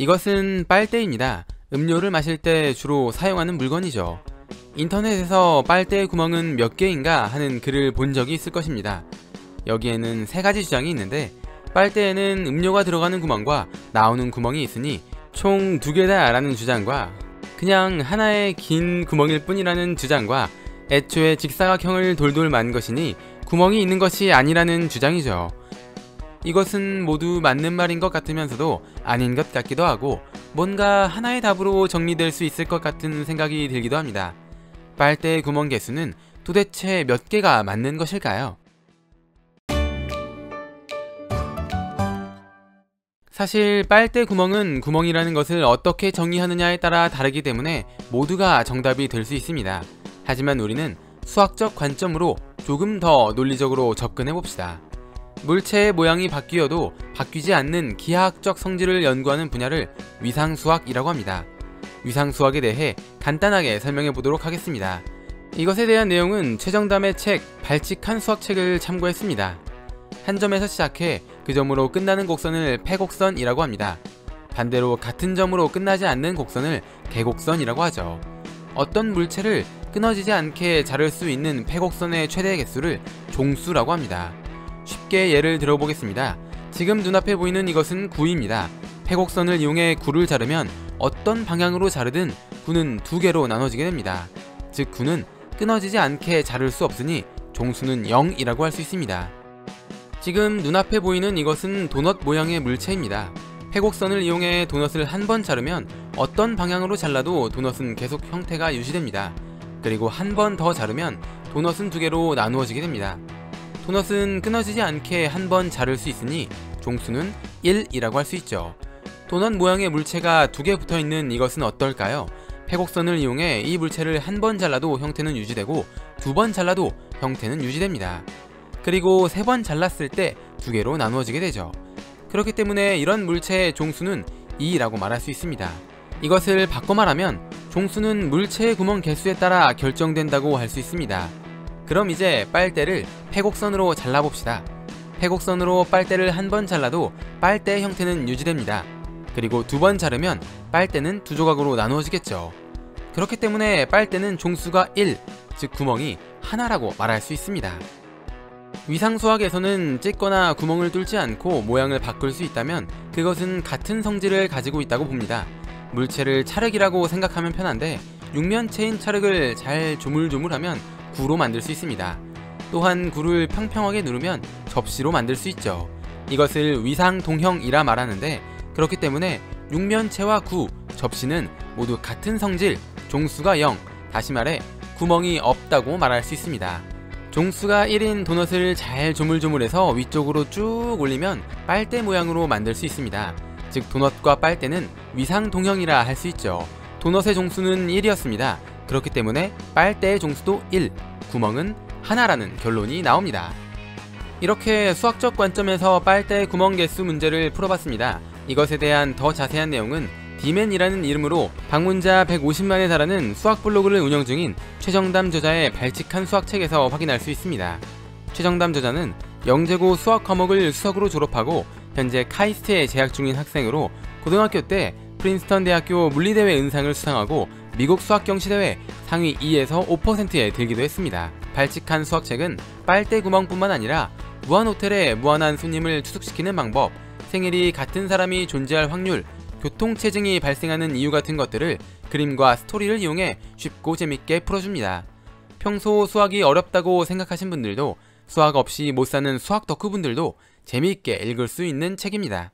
이것은 빨대입니다. 음료를 마실 때 주로 사용하는 물건이죠. 인터넷에서 빨대의 구멍은 몇 개인가 하는 글을 본 적이 있을 것입니다. 여기에는 세 가지 주장이 있는데, 빨대에는 음료가 들어가는 구멍과 나오는 구멍이 있으니 총 2개다 라는 주장과, 그냥 하나의 긴 구멍일 뿐이라는 주장과, 애초에 직사각형을 돌돌 만 것이니 구멍이 있는 것이 아니라는 주장이죠. 이것은 모두 맞는 말인 것 같으면서도 아닌 것 같기도 하고, 뭔가 하나의 답으로 정리될 수 있을 것 같은 생각이 들기도 합니다. 빨대의 구멍 개수는 도대체 몇 개가 맞는 것일까요? 사실 빨대 구멍은 구멍이라는 것을 어떻게 정의하느냐에 따라 다르기 때문에 모두가 정답이 될 수 있습니다. 하지만 우리는 수학적 관점으로 조금 더 논리적으로 접근해 봅시다. 물체의 모양이 바뀌어도 바뀌지 않는 기하학적 성질을 연구하는 분야를 위상수학이라고 합니다. 위상수학에 대해 간단하게 설명해 보도록 하겠습니다. 이것에 대한 내용은 최정담의 책 발칙한 수학책을 참고했습니다. 한 점에서 시작해 그 점으로 끝나는 곡선을 패곡선이라고 합니다. 반대로 같은 점으로 끝나지 않는 곡선을 개곡선이라고 하죠. 어떤 물체를 끊어지지 않게 자를 수 있는 패곡선의 최대 개수를 종수라고 합니다. 쉽게 예를 들어보겠습니다. 지금 눈앞에 보이는 이것은 구입니다. 패곡선을 이용해 구를 자르면 어떤 방향으로 자르든 구는 2개로 나눠지게 됩니다. 즉 구는 끊어지지 않게 자를 수 없으니 종수는 0이라고 할 수 있습니다. 지금 눈앞에 보이는 이것은 도넛 모양의 물체입니다. 패곡선을 이용해 도넛을 한 번 자르면 어떤 방향으로 잘라도 도넛은 계속 형태가 유지됩니다. 그리고 한 번 더 자르면 도넛은 2개로 나누어지게 됩니다. 도넛은 끊어지지 않게 한 번 자를 수 있으니 종수는 1이라고 할 수 있죠. 도넛 모양의 물체가 2개 붙어있는 이것은 어떨까요? 패곡선을 이용해 이 물체를 한 번 잘라도 형태는 유지되고 2번 잘라도 형태는 유지됩니다. 그리고 3번 잘랐을 때 2개로 나누어지게 되죠. 그렇기 때문에 이런 물체의 종수는 2라고 말할 수 있습니다. 이것을 바꿔 말하면 종수는 물체의 구멍 개수에 따라 결정된다고 할 수 있습니다. 그럼 이제 빨대를 패곡선으로 잘라봅시다. 패곡선으로 빨대를 한 번 잘라도 빨대의 형태는 유지됩니다. 그리고 2번 자르면 빨대는 2조각으로 나누어지겠죠. 그렇기 때문에 빨대는 종수가 1, 즉 구멍이 하나라고 말할 수 있습니다. 위상수학에서는 찢거나 구멍을 뚫지 않고 모양을 바꿀 수 있다면 그것은 같은 성질을 가지고 있다고 봅니다. 물체를 찰흙이라고 생각하면 편한데 육면체인 찰흙을 잘 조물조물하면 구로 만들 수 있습니다. 또한 구를 평평하게 누르면 접시로 만들 수 있죠. 이것을 위상동형이라 말하는데, 그렇기 때문에 육면체와 구, 접시는 모두 같은 성질, 종수가 0, 다시 말해 구멍이 없다고 말할 수 있습니다. 종수가 1인 도넛을 잘 조물조물해서 위쪽으로 쭉 올리면 빨대 모양으로 만들 수 있습니다. 즉 도넛과 빨대는 위상동형이라 할 수 있죠. 도넛의 종수는 1이었습니다. 그렇기 때문에 빨대의 종수도 1, 구멍은 하나라는 결론이 나옵니다. 이렇게 수학적 관점에서 빨대의 구멍 개수 문제를 풀어봤습니다. 이것에 대한 더 자세한 내용은 디맨이라는 이름으로 방문자 150만에 달하는 수학 블로그를 운영 중인 최정담 저자의 발칙한 수학책에서 확인할 수 있습니다. 최정담 저자는 영재고 수학 과목을 수석으로 졸업하고 현재 카이스트에 재학 중인 학생으로 고등학교 때 프린스턴 대학교 물리대회 은상을 수상하고 미국 수학경시대회 상위 2에서 5%에 들기도 했습니다. 발칙한 수학책은 빨대 구멍뿐만 아니라 무한호텔에 무한한 손님을 투숙시키는 방법, 생일이 같은 사람이 존재할 확률, 교통체증이 발생하는 이유 같은 것들을 그림과 스토리를 이용해 쉽고 재밌게 풀어줍니다. 평소 수학이 어렵다고 생각하신 분들도, 수학 없이 못 사는 수학 덕후분들도 재미있게 읽을 수 있는 책입니다.